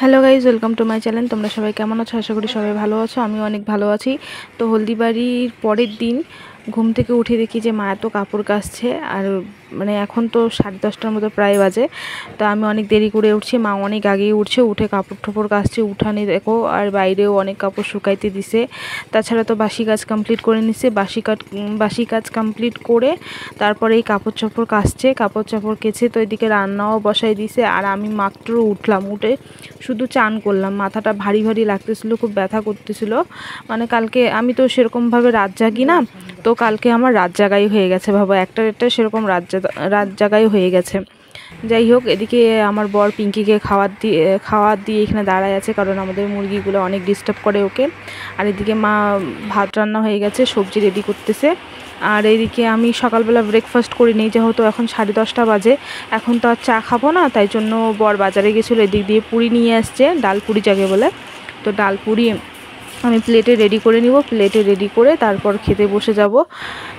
Hello guys, welcome to my channel. তোমরা সবাই কেমন আছো? আশা করি সবাই ভালো আছো। আমিও অনেক ভালো আছি। তো হলদিবাড়ির পরের দিন ঘুম থেকে উঠে দেখি যে মা এত কাপড় কাচছে, আর মানে এখন তো 10:30টার মতো প্রায় বাজে। তো আমি অনেক দেরি করে উঠছি, মা অনেক আগেই উঠছে, উঠে কাপড় ঠোপড় কাচছে উঠানে দেখো, আর বাইরেও অনেক কাপড় শুকাইতে দিছে। তাছাড়া তো বাসি কাজ কমপ্লিট করে নিচ্ছে, বাসি কাজ কমপ্লিট করে তারপরে এই কাপড় চোপড় কাচছে, কাপড় চোপড় কেচে তো এদিকে রান্নাও বসাই দিছে। আর আমি মাত্র উঠলাম, উঠে শুধু চান করলাম, মাথাটা ভারী ভারী লাগতেছিল, খুব ব্যথা করতেছিল। মানে কালকে আমি তো সেরকমভাবে রাত জাগি না, তো কালকে আমার রাত জাগাই হয়ে গেছে, ভাবো একটা সেরকম রাত জাগাই হয়ে গেছে। যাই হোক, এদিকে আমার বর পিঙ্কিকে খাওয়ার দিয়ে এখানে দাঁড়ায় আছে, কারণ আমাদের মুরগিগুলো অনেক ডিস্টার্ব করে ওকে। আর এদিকে মা ভাত রান্না হয়ে গেছে, সবজি রেডি করতেছে। আর এইদিকে আমি সকালবেলা ব্রেকফাস্ট করি নিই, যেহেতু এখন 10:30 বাজে, এখন তো আর চা খাবো না, তাই জন্য বর বাজারে গেছিলো, এদিক দিয়ে পুরি নিয়ে আসছে, ডাল পুরি যাকে বলে। তো ডাল পুরি আমি প্লেটে রেডি করে নিব, প্লেটে রেডি করে তারপর খেতে বসে যাব।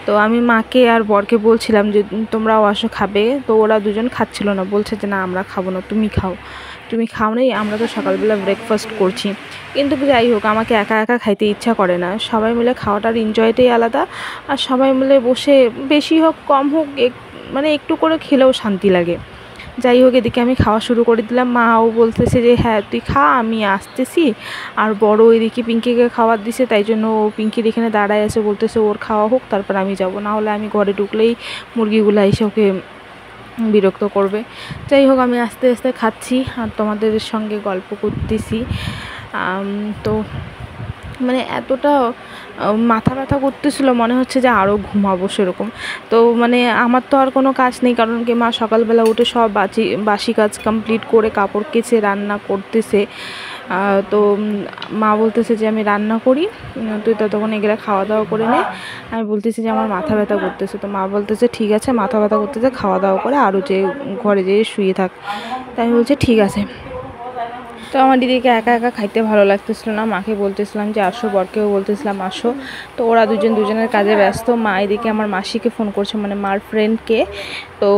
তো আমি মাকে আর বরকে বলছিলাম যে তোমরাও আসো খাবে, তো ওরা দুজন খাচ্ছিল না, বলছে যে না আমরা খাবো না, তুমি খাও নেই, আমরা তো সকালবেলা ব্রেকফাস্ট করছি। কিন্তু যাই হোক, আমাকে একা একা খাইতে ইচ্ছা করে না, সবাই মিলে খাওয়াটার এনজয়টাই আলাদা। আর সবাই মিলে বসে বেশি হোক কম হোক মানে একটু করে খেলেও শান্তি লাগে। যাই হোক, এদিকে আমি খাওয়া শুরু করে দিলাম, মাও বলতেছে যে হ্যাঁ তুই খা, আমি আসতেছি। আর বড় এদিকে পিঙ্কিকে খাবার দিছে, তাই জন্য ও পিঙ্কির এখানে দাঁড়ায় আছে, বলতেছে ওর খাওয়া হোক তারপর আমি যাব, না হলে আমি ঘরে ঢুকলেই মুরগিগুলো এসে ওকে বিরক্ত করবে। যাই হোক, আমি আস্তে আস্তে খাচ্ছি আর তোমাদের সঙ্গে গল্প করতেছি। তো মানে এতটা মাথা ব্যথা করতেছিল, মনে হচ্ছে যে আরও ঘুমাবো সেরকম। তো মানে আমার তো আর কোনো কাজ নেই, কারণ কি মা সকালবেলা উঠে সব বাসি কাজ কমপ্লিট করে কাপড় কেচে রান্না করতেছে। তো মা বলতেছে যে আমি রান্না করি, তুই ততক্ষণ এগুলো খাওয়া দাওয়া করে নে। আমি বলতেছি যে আমার মাথা ব্যথা করতেছে, তো মা বলতেছে ঠিক আছে, মাথা ব্যথা করতেছে, খাওয়া দাওয়া করে আরও যে ঘরে যেয়ে শুয়ে থাক। তাই আমি বলছি ঠিক আছে। তো আমার দিদিকে একা একা খাইতে ভালো লাগতেছিল না, মাকে বলতেছিলাম যে আসো, বরকেও বলতেছিলাম আসো। তো ওরা দুজনের কাজে ব্যস্ত। মা এদিকে আমার মাসিকে ফোন করছে, মানে মার ফ্রেন্ডকে। তো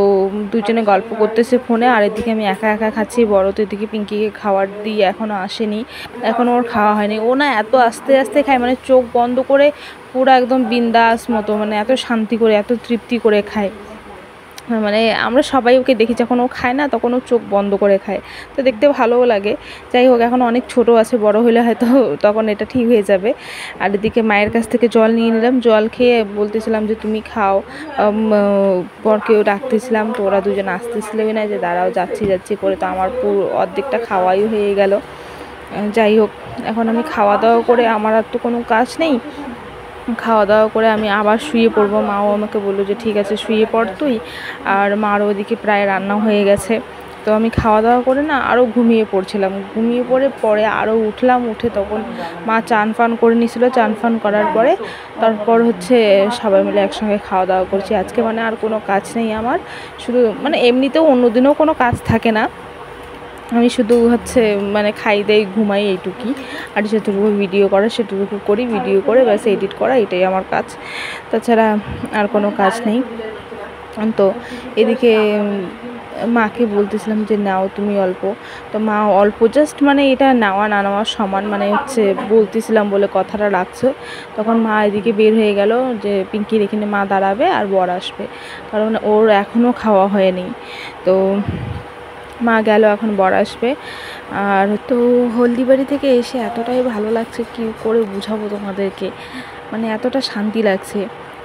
দুজনে গল্প করতেছে ফোনে, আর এদিকে আমি একা একা খাচ্ছি। বড় তো এদিকে পিঙ্কিকে খাবার দিয়ে এখনও আসেনি, এখনও ওর খাওয়া হয়নি। ও না এত আস্তে আস্তে খায়, মানে চোখ বন্ধ করে, পুরো একদম বিন্দাস মতো, মানে এত শান্তি করে এত তৃপ্তি করে খায়। মানে আমরা সবাই ওকে দেখি, যখন ও খায় না তখন ও চোখ বন্ধ করে খায়, তো দেখতে ভালোও লাগে। যাই হোক, এখন অনেক ছোট আছে, বড় হলে হয়তো তখন এটা ঠিক হয়ে যাবে। আর এদিকে মায়ের কাছ থেকে জল নিয়ে নিলাম, জল খেয়ে বলতেছিলাম যে তুমি খাও, বরকেও ডাকতেছিলাম। তো ওরা দুজন আসতেছিলই না, যে দাঁড়াও যাচ্ছি করে, তো আমার পুরো অর্ধেকটা খাওয়াই হয়ে গেল। যাই হোক, এখন আমি খাওয়া দাওয়া করে, আমার আর তো কোনো কাজ নেই, খাওয়া দাওয়া করে আমি আবার শুয়ে পড়বো। মাও আমাকে বললো যে ঠিক আছে শুয়ে পড় তুই। আর মার ওদিকে প্রায় রান্না হয়ে গেছে। তো আমি খাওয়া দাওয়া করে না আরও ঘুমিয়ে পড়ছিলাম, ঘুমিয়ে পরে আরও উঠলাম, উঠে তখন মা চান ফান করে নিয়েছিল, চান ফান করার পরে তারপর হচ্ছে সবাই মিলে একসঙ্গে খাওয়া দাওয়া করছি। আজকে মানে আর কোনো কাজ নেই আমার, শুধু মানে এমনিতেও অন্যদিনও কোনো কাজ থাকে না, আমি শুধু হচ্ছে মানে খাই দেই ঘুমাই এইটুকুই। আর যেটুকু ভিডিও করা সেটুকু করি, ভিডিও করে ব্যাস এডিট করা, এটাই আমার কাজ, তাছাড়া আর কোনো কাজ নেই। তো এদিকে মাকে বলতেছিলাম যে নাও তুমি অল্প, তো মা অল্প জাস্ট মানে এটা নেওয়া না নেওয়ার সমান, মানে হচ্ছে বলতেছিলাম বলে কথাটা রাখছে। তখন মা এদিকে বের হয়ে গেল, যে পিঙ্কির এখানে মা দাঁড়াবে আর বর আসবে, কারণ ওর এখনও খাওয়া হয়নি। তো মা গেল, এখন বর আসবে। আর তো হলদিবাড়ি থেকে এসে এতটাই ভালো লাগছে, কি করে বুঝাবো তোমাদেরকে, মানে এতটা শান্তি লাগছে।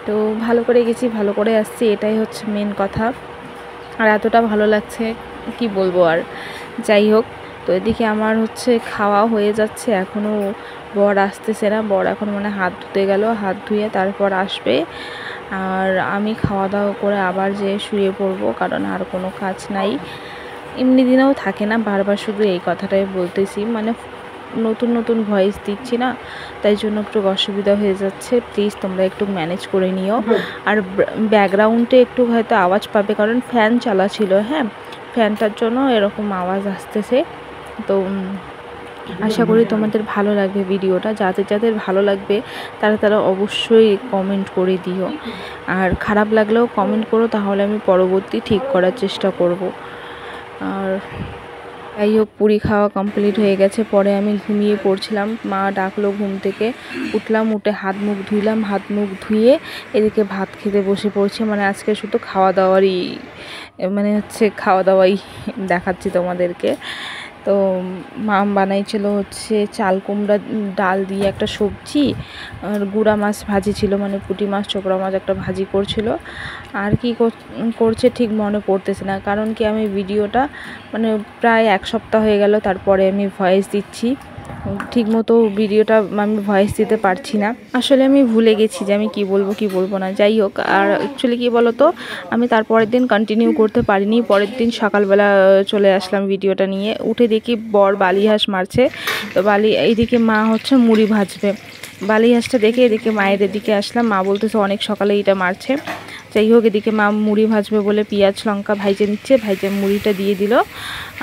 তো ভালো করে গেছি, ভালো করে আসছি, এটাই হচ্ছে মেন কথা। আর এতটা ভালো লাগছে কি বলবো আর। যাই হোক, তো এদিকে আমার হচ্ছে খাওয়া হয়ে যাচ্ছে, এখনও বর আসতেছে না, বর এখন মানে হাত ধুতে গেল, হাত ধুয়ে তারপর আসবে। আর আমি খাওয়া দাওয়া করে আবার যেয়ে শুয়ে পড়বো, কারণ আর কোনো কাজ নাই। এমনি দিনেও থাকে না, বারবার শুধু এই কথাটাই বলতেছি, মানে নতুন ভয়েস দিচ্ছি না, তাই জন্য একটু অসুবিধা হয়ে যাচ্ছে, প্লিজ তোমরা একটু ম্যানেজ করে নিও। আর ব্যাকগ্রাউন্ডে একটু হয়তো আওয়াজ পাবে, কারণ ফ্যান চালা ছিল, হ্যাঁ ফ্যানটার জন্য এরকম আওয়াজ আসতেছে। তো আশা করি তোমাদের ভালো লাগবে ভিডিওটা, যাদের ভালো লাগবে তারা অবশ্যই কমেন্ট করে দিও, আর খারাপ লাগলেও কমেন্ট করো, তাহলে আমি পরবর্তী ঠিক করার চেষ্টা করব। আর যাই হোক, পুরি খাওয়া কমপ্লিট হয়ে গেছে। পরে আমি ঘুমিয়ে পড়ছিলাম, মা ডাকলো, ঘুম থেকে উঠলাম, উঠে হাত মুখ ধুইলাম, হাত মুখ ধুয়ে এদিকে ভাত খেতে বসে পড়ছি। মানে আজকে শুধু খাওয়া দাওয়ারই মানে হচ্ছে খাওয়া দাওয়াই দেখাচ্ছি তোমাদেরকে। তো মা বানাইছিল হচ্ছে চাল কুমড়া ডাল দিয়ে একটা সবজি, আর গুঁড়া মাছ ভাজি ছিল, মানে পুঁটি মাছ চোকড়া মাছ একটা ভাজি করছিল। আর কি করছে ঠিক মনে পড়তেছে না, কারণ কি আমি ভিডিওটা মানে প্রায় এক সপ্তাহ হয়ে গেল, তারপরে আমি ভয়েস দিচ্ছি, ঠিকমতো ভিডিওটা আমি ভয়েস দিতে পারছি না। আসলে আমি ভুলে গেছি যে আমি কি বলবো না। যাই হোক, আর অ্যাকচুয়ালি কী বলো তো, আমি তারপরের দিন কন্টিনিউ করতে পারিনি। পরের দিন সকালবেলা চলে আসলাম ভিডিওটা নিয়ে, উঠে দেখি বর বালি হাঁস মারছে। তো এইদিকে মা হচ্ছে মুড়ি ভাজবে। বালি হাঁসটা দেখে এদিকে মায়ের এদিকে আসলাম, মা বলতেছে অনেক সকালে এটা মারছে। যাই হোক, এদিকে মা মুড়ি ভাজবে বলে পেঁয়াজ লঙ্কা ভাইজে নিচ্ছে, ভাইজে মুড়িটা দিয়ে দিল,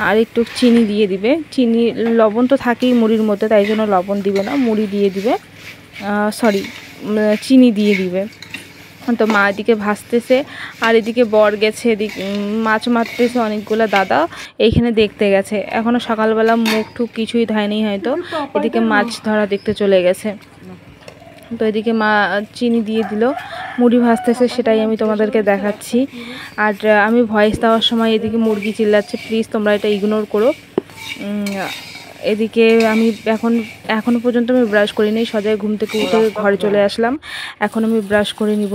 আর একটু চিনি দিয়ে দিবে। চিনি লবণ তো থাকেই মুড়ির মধ্যে, তাই জন্য লবণ দিবে না, মুড়ি দিয়ে দিবে, চিনি দিয়ে দিবে। তো মা এদিকে ভাজতেছে, আর এদিকে বর গেছে এদিকে মাছ মারতেছে, অনেকগুলো দাদা এইখানে দেখতে গেছে। এখনও সকালবেলা মুখ টুক কিছুই ধোয়নি হয়তো, এদিকে মাছ ধরা দেখতে চলে গেছে। তো এদিকে মা চিনি দিয়ে দিল, মুড়ি ভাজতেছে, সেটাই আমি তোমাদেরকে দেখাচ্ছি। আর আমি ভয়েস দেওয়ার সময় এদিকে মুরগি চিল্লাচ্ছে, প্লিজ তোমরা এটা ইগনোর করো। এদিকে আমি এখনও পর্যন্ত আমি ব্রাশ করিনি, সজায় ঘুম থেকে উঠে ঘরে চলে আসলাম, এখন আমি ব্রাশ করে নিব।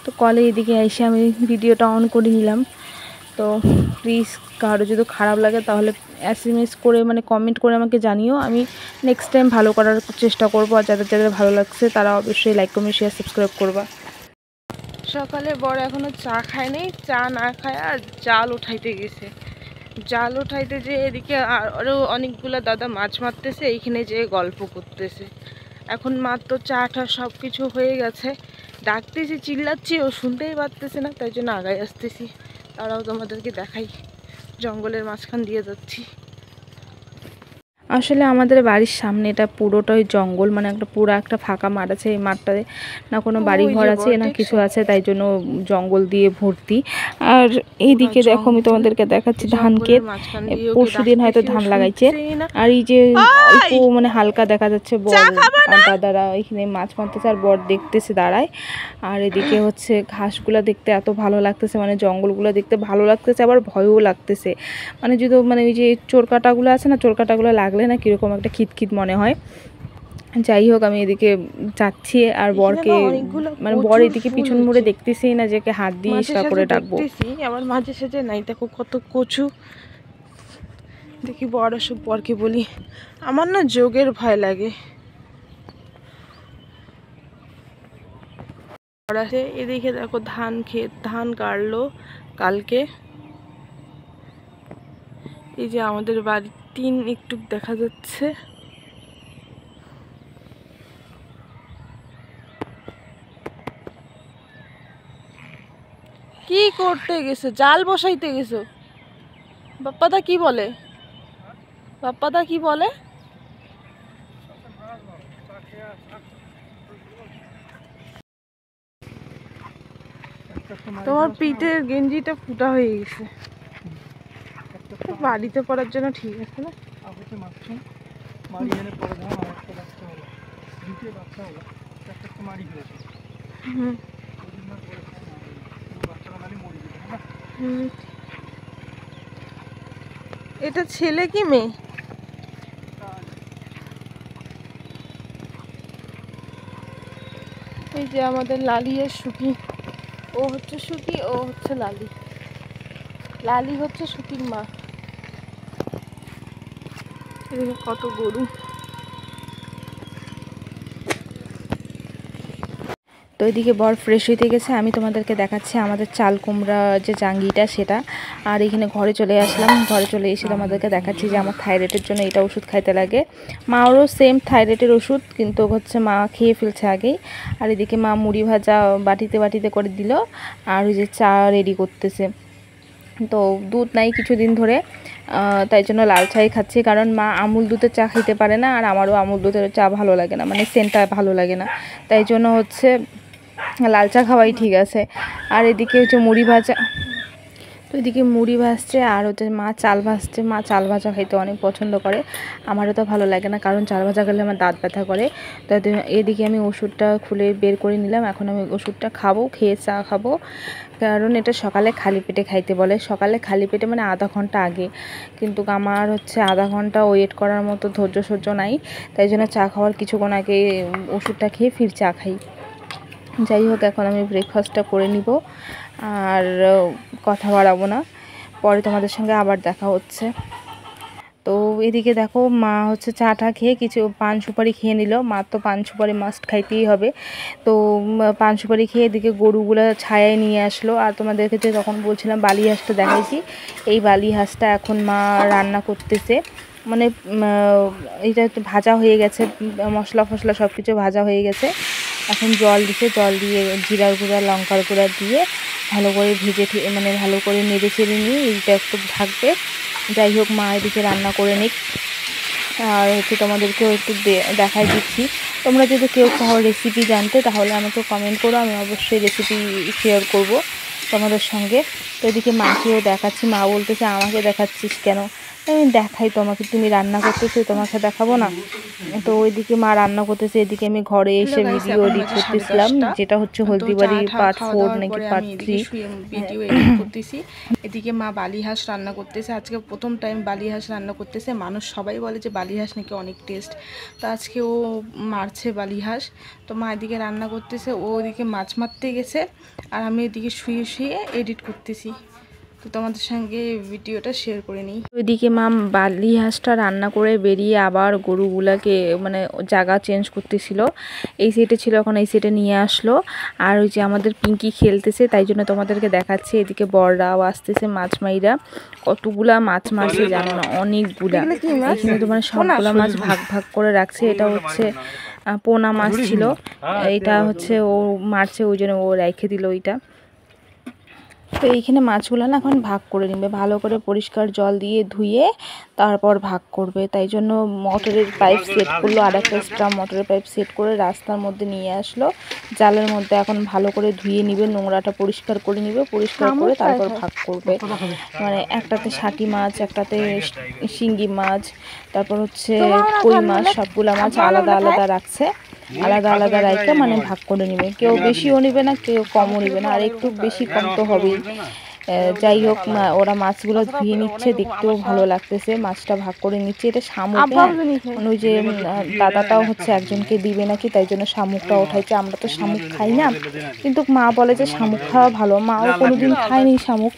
তো কলে এদিকে এসে আমি ভিডিওটা অন করে নিলাম। তো প্লিজ কারো যদি খারাপ লাগে তাহলে SMS করে মানে কমেন্ট করে আমাকে জানিও, আমি নেক্সট টাইম ভালো করার চেষ্টা করব। আর যাদের ভালো লাগছে তারা অবশ্যই লাইক কমেন্ট শেয়ার সাবস্ক্রাইব করবা। সকালে বড় এখনও চা খায়নি, চা না খায় আর জাল উঠাইতে গেছে। জাল উঠাইতে যে এদিকে আরও অনেকগুলো দাদা মাছ মারতেছে, এইখানে যে গল্প করতেছে। এখন মাত্র চাটা সব কিছু হয়ে গেছে, ডাকতেছি চিল্লাচ্ছি, ও শুনতেই পারতেছে না, তাই জন্য আগায় আসতেছি। তারাও তোমাদেরকে দেখাই, জঙ্গলের মাঝখান দিয়ে যাচ্ছি। আসলে আমাদের বাড়ির সামনে এটা পুরোটাই জঙ্গল, মানে পুরো একটা ফাঁকা মাঠ আছে। এই মাঠটাতে না কোনো বাড়ি ঘর আছে না কিছু আছে, তাই জন্য জঙ্গল দিয়ে ভর্তি। আর এইদিকে দেখো, আমি তোমাদেরকে দেখাচ্ছি ধান ক্ষেত, পরশুদিন হয়তো ধান লাগাইছে। আর এই যে একটু মানে হালকা দেখা যাচ্ছে বর আর দাদারা এখানে মাছ মারতেছে, আর বর দেখতেছে দাঁড়ায়। আর এদিকে হচ্ছে ঘাসগুলো দেখতে এত ভালো লাগতেছে, মানে জঙ্গলগুলো দেখতে ভালো লাগতেছে, আবার ভয়ও লাগতেছে। মানে যদি মানে ওই যে চোরকাটাগুলো আছে না, চোরকাটাগুলো লাগলে না কীরকম একটা খিতখিত মনে হয়। যাই হোক, আমি এদিকে যাচ্ছি, আর বরকে মানে বর এদিকে পিছন মুড়ে দেখতেছি না, যে হাত দিয়ে ইশারা করে ডাকবো। আবার মাঝে সাঝে নাই, দেখো কত কচু দেখি। বড় সব বরকে বলি, আমার না যোগের ভয় লাগে। এদিকে দেখো ধান ক্ষেত, ধান কাটলো কালকে। এই যে আমাদের বাড়ির টিন একটু দেখা যাচ্ছে। কি করতে গেছো? জাল বসাইতে গেছো? বাপ্পাদা কি বলে? বাপ্পাদা কি বলে? তোমার পিঠের গেঞ্জিটা ফুটা হয়ে গেছে, বাড়িতে পড়ার জন্য ঠিক আছে না? এটা ছেলে কি মেয়ে? এই যে আমাদের লালি আর সুখী, ও হচ্ছে সুখী, ও হচ্ছে লালি। লালি হচ্ছে সুখীর মা। এদিকে কত গরু। তো এদিকে বর ফ্রেশ হইতে গেছে, আমি তোমাদেরকে দেখাচ্ছি আমাদের চাল কুমড়া যে জাঙ্গিটা সেটা। আর এখানে ঘরে চলে আসলাম, ঘরে চলে এসে তোমাদেরকে দেখাচ্ছি যে আমার থাইরয়েডের জন্য এটা ওষুধ খাইতে লাগে। মাওরও সেম থাইরয়েডের ওষুধ, কিন্তু হচ্ছে মা খেয়ে ফেলছে আগেই। আর এদিকে মা মুড়ি ভাজা বাটিতে বাটিতে করে দিল, আর ওই যে চা রেডি করতেছে। তো দুধ নাই কিছুদিন ধরে, তাই জন্য লাল চাই খাচ্ছি, কারণ মা আমুল দুধের চা খেতে পারে না, আর আমারও আমুল দুধের চা ভালো লাগে না, মানে সেন্টটা ভালো লাগে না, তাই জন্য হচ্ছে লাল চা খাওয়াই ঠিক আছে। আর এদিকে হচ্ছে মুড়ি ভাজা। তো তো এদিকে মুড়ি ভাজছে আর হচ্ছে মা চাল ভাজছে। মা চাল ভাজা খাইতে অনেক পছন্দ করে, আমারও তো ভালো লাগে না, কারণ চাল ভাজা খেলে আমার দাঁত ব্যথা করে। তো এদিকে আমি ওষুধটা খুলে বের করে নিলাম, এখন আমি ওষুধটা খাবো, খেয়ে চা খাবো। কারণ এটা সকালে খালি পেটে খাইতে বলে, সকালে খালি পেটে মানে আধা ঘন্টা আগে, কিন্তু আমার হচ্ছে আধা ঘন্টা ওয়েট করার মতো ধৈর্য সহ্য নাই, তাই জন্য চা খাওয়ার কিছুক্ষণ আগে ওষুধটা খেয়ে ফির চা খাই। যাই হোক, এখন আমি ব্রেকফাস্টটা করে নিব আর কথা বাড়াবো না, পরে তোমাদের সঙ্গে আবার দেখা হচ্ছে। তো এদিকে দেখো মা হচ্ছে চাটা খেয়ে কিছু পান সুপারি খেয়ে নিল, মা তো পান সুপারি মাস্ট খাইতেই হবে। তো পান সুপারি খেয়ে এদিকে গরুগুলো ছায়ায় নিয়ে আসলো। আর তোমাদেরকে যে তখন বলছিলাম বালি হাঁসটা দেখাইছি, এই বালি হাঁসটা এখন মা রান্না করতেছে। মানে এটা একটু ভাজা হয়ে গেছে, মশলা ফসলা সব কিছু ভাজা হয়ে গেছে। এখন জল দিছে, জল দিয়ে জিরার গুঁড়া লঙ্কার গুঁড়া দিয়ে ভালো করে ভেজে মানে ভালো করে নেড়ে চেড়ে নিয়ে এইটা একটু থাকবে। যাই হোক, মা এদিকে রান্না করে নিক, আর হচ্ছে তোমাদেরকেও একটু দেখাই দিচ্ছি। তোমরা যদি কেউ চাও রেসিপি জানতে তাহলে আমাকে কমেন্ট করো, আমি অবশ্যই রেসিপি শেয়ার করব তোমাদের সঙ্গে। তো এদিকে মাকেও দেখাচ্ছি, মা বলতেছে আমাকে দেখাচ্ছিস কেন, আমি দেখাই তোমাকে, তুমি রান্না করতেছো তোমাকে দেখাবো না। তো ওইদিকে মা রান্না করতেছে, এদিকে আমি ঘরে এসে ভিডিও এডিট করতেছিলাম, যেটা হচ্ছে হলদিবাড়ি পার্ট 4 নাকি পার্ট 3 ভিডিও এডিট করতেছি। এদিকে মা বালি হাঁস রান্না করতেছে, আজকে প্রথম টাইম বালি হাঁস রান্না করতেছে। মানুষ সবাই বলে যে বালি হাঁস নাকি অনেক টেস্ট, তো আজকে ও মারছে বালি হাঁস। তো মা এদিকে রান্না করতেছে, ও ওদিকে মাছ মারতে গেছে, আর আমি এদিকে শুয়ে শুয়ে এডিট করতেছি। তো তোমাদের সঙ্গে ভিডিওটা শেয়ার করে নিই। ওইদিকে মা বালি হাঁসটা রান্না করে বেরিয়ে আবার গরুগুলাকে মানে জায়গা চেঞ্জ করতেছিল, এই সাইডে ছিল এখন এই সাইডে নিয়ে আসলো। আর ওই যে আমাদের পিঙ্কি খেলতেছে, তাই জন্য তোমাদেরকে দেখাচ্ছে। এদিকে বড়রাও আসতেছে, মাছ মাইরা কতগুলা মাছ মারছে জানো না, অনেকগুলা। এখানে তোমার সবগুলা মাছ ভাগ ভাগ করে রাখছে। এটা হচ্ছে পোনা মাছ ছিল, এটা হচ্ছে ও মারছে, ওই জন্য ও রেখে দিল ওইটা। তো এইখানে মাছগুলো না এখন ভাগ করে নেবে, ভালো করে পরিষ্কার জল দিয়ে ধুয়ে তারপর ভাগ করবে। তাই জন্য মোটরের পাইপ সেট করলো, আর একটা এক্সট্রা মোটরের পাইপ সেট করে রাস্তার মধ্যে নিয়ে আসলো, জালের মধ্যে এখন ভালো করে ধুয়ে নিবে, নোংরাটা পরিষ্কার করে নিবে, পরিষ্কার করে তারপর ভাগ করবে। মানে একটাতে শাটি মাছ, একটাতে শিঙ্গি মাছ, তারপর হচ্ছে কই মাছ, সবগুলা মাছ আলাদা আলাদা রাখছে, আলাদা আলাদা রাখতে মানে ভাগ করে নিবে। কেউ বেশিও নিবে না, কেউ কমও নিবে না, আর একটু বেশি কম তো হবেই। যাই হোক, ওরা মাছগুলো ধুয়ে নিচ্ছে, দেখতেও ভালো লাগতেছে, মাছটা ভাগ করে নিচ্ছে। এটা শামুক, ওই যে দাদাটাও হচ্ছে একজনকে দিবে নাকি, তাই জন্য শামুকটা ওঠাইছে। আমরা তো শামুক খাই না, কিন্তু মা বলে যে শামুক খাওয়া ভালো, মাও কোনোদিন খায়নি শামুক।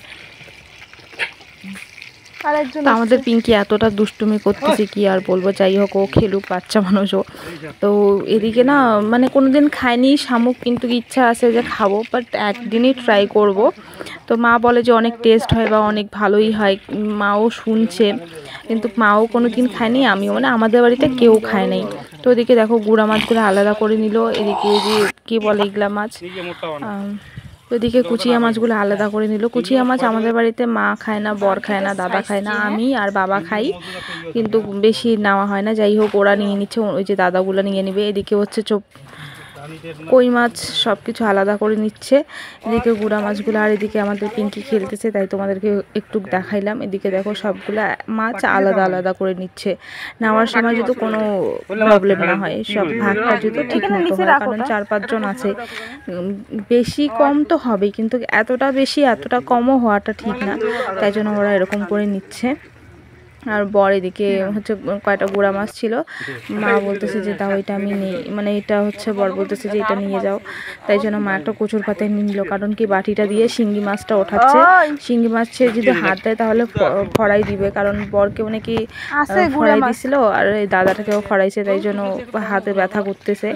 আমাদের পিঙ্কি এতটা দুষ্টুমি করতেছে কি আর বলবো, যাই হোক ও খেলুক, বাচ্চা মানুষও। তো এদিকে না মানে কোনোদিন খাইনি শামুক, কিন্তু ইচ্ছা আছে যে খাবো, বাট একদিনই ট্রাই করব। তো মা বলে যে অনেক টেস্ট হয় বা অনেক ভালোই হয়, মাও শুনছে, কিন্তু মাও কোনোদিন খায়নি, আমিও মানে আমাদের বাড়িতে কেউ খায় নাই। তো এদিকে দেখো গুঁড়া মাছগুলো আলাদা করে নিল, এদিকে যে কী বলে এগুলা মাছ, ওইদিকে কুচিয়া মাছগুলো আলাদা করে নিল। কুচিয়া মাছ আমাদের বাড়িতে মা খায় না, বর খায় না, দাদা খায় না, আমি আর বাবা খাই, কিন্তু বেশি নেওয়া হয় না। যাই হোক, ওরা নিয়ে নিচ্ছে, ওই যে দাদাগুলো নিয়ে নিবে। এদিকে হচ্ছে কই মাছ সব কিছু আলাদা করে নিচ্ছে, এদিকে গুঁড়া মাছগুলো, আর এদিকে আমাদের পিঙ্কি খেলতেছে, তাই তোমাদেরকে একটু দেখাইলাম। এদিকে দেখো সবগুলা মাছ আলাদা আলাদা করে নিচ্ছে, নেওয়ার সময় যদি কোনো প্রবলেম না হয়, সব ভাগটা যদি ঠিক মতো হয়, কারণ 4-5 জন আছে, বেশি কম তো হবেই, কিন্তু এতটা বেশি এতটা কমও হওয়াটা ঠিক না, তাই জন্য ওরা এরকম করে নিচ্ছে। আর বর এদিকে হচ্ছে কয়টা গুঁড়া মাছ ছিল, মা বলতেছে যে দাও এটা আমি নেই, মানে এটা হচ্ছে বর বলতেছে যে এটা নিয়ে যাও, তাই জন্য মা একটা কচুর পাতায় নিয়ে নিল, কারণ কি বাটিটা দিয়ে শিঙ্গি মাছটা ওঠাচ্ছে। শিঙ্গি মাছে যদি হাত দেয় তাহলে ফড়াই দিবে, কারণ বরকেও নাকি ফড়াই দিছিল, আর এই দাদাটাকেও ফড়াইছে, তাই জন্য হাতে ব্যথা করতেছে।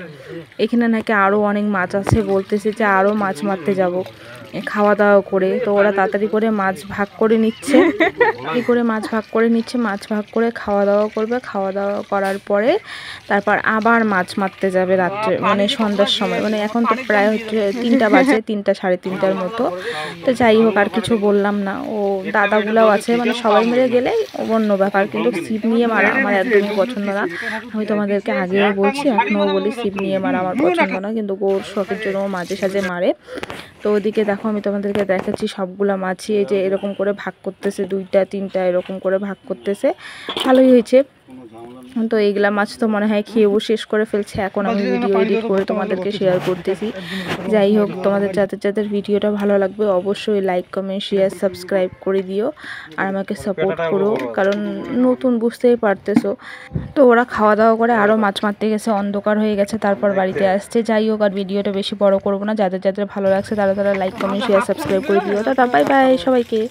এখানে নাকি আরও অনেক মাছ আছে, বলতেছে যে আরও মাছ মারতে যাব খাওয়া দাওয়া করে। তো ওরা তাড়াতাড়ি করে মাছ ভাগ করে নিচ্ছে, কি করে মাছ ভাগ করে নিচ্ছে মাছ ভাগ করে খাওয়া দাওয়া করবে, খাওয়া দাওয়া করার পরে তারপর আবার মাছ মারতে যাবে রাত্রে, মানে সন্ধ্যার সময়। মানে এখন তো প্রায় হচ্ছে 3টা বাজে, 3টা সাড়ে 3টার মতো। তো যাই হোক, আর কিছু বললাম না। ও দাদাগুলাও আছে, মানে সবাই মিলে গেলে অন্য ব্যাপার, কিন্তু ছিপ নিয়ে মারা আমার একদমই পছন্দ না। আমি তোমাদেরকে আগেও বলছি, এখনও বলি, ছিপ নিয়ে মারা আমার পছন্দ না, কিন্তু ওর শখের জন্য মাঝে সাঝে মারে। তো ওদিকে দেখো আমি তোমাদেরকে দেখাচ্ছি সবগুলা মাছই এই যে এরকম করে ভাগ করতেছে, 2টা 3টা এরকম করে ভাগ করতেছে। ভালোই হয়েছে। তো এইগুলা মাছ তো মনে হয় খেয়েও শেষ করে ফেলছে। এখন আমি ভিডিও এডিট করে তোমাদেরকে শেয়ার করতেছি। যাই হোক, তোমাদের যাদের যাদের ভিডিওটা ভালো লাগবে অবশ্যই লাইক, কমেন্ট, শেয়ার, সাবস্ক্রাইব করে দিও আর আমাকে সাপোর্ট করো, কারণ নতুন বুঝতেই পারতেছো। তো ওরা খাওয়া দাওয়া করে আরও মাছ মারতে গেছে, অন্ধকার হয়ে গেছে, তারপর বাড়িতে আসছে। যাই হোক, আর ভিডিওটা বেশি বড় করবো না। যাদের যাদের ভালো লাগছে তারা তারা লাইক, কমেন্ট, শেয়ার, সাবস্ক্রাইব করে দিও। তো বাই বাই সবাইকে।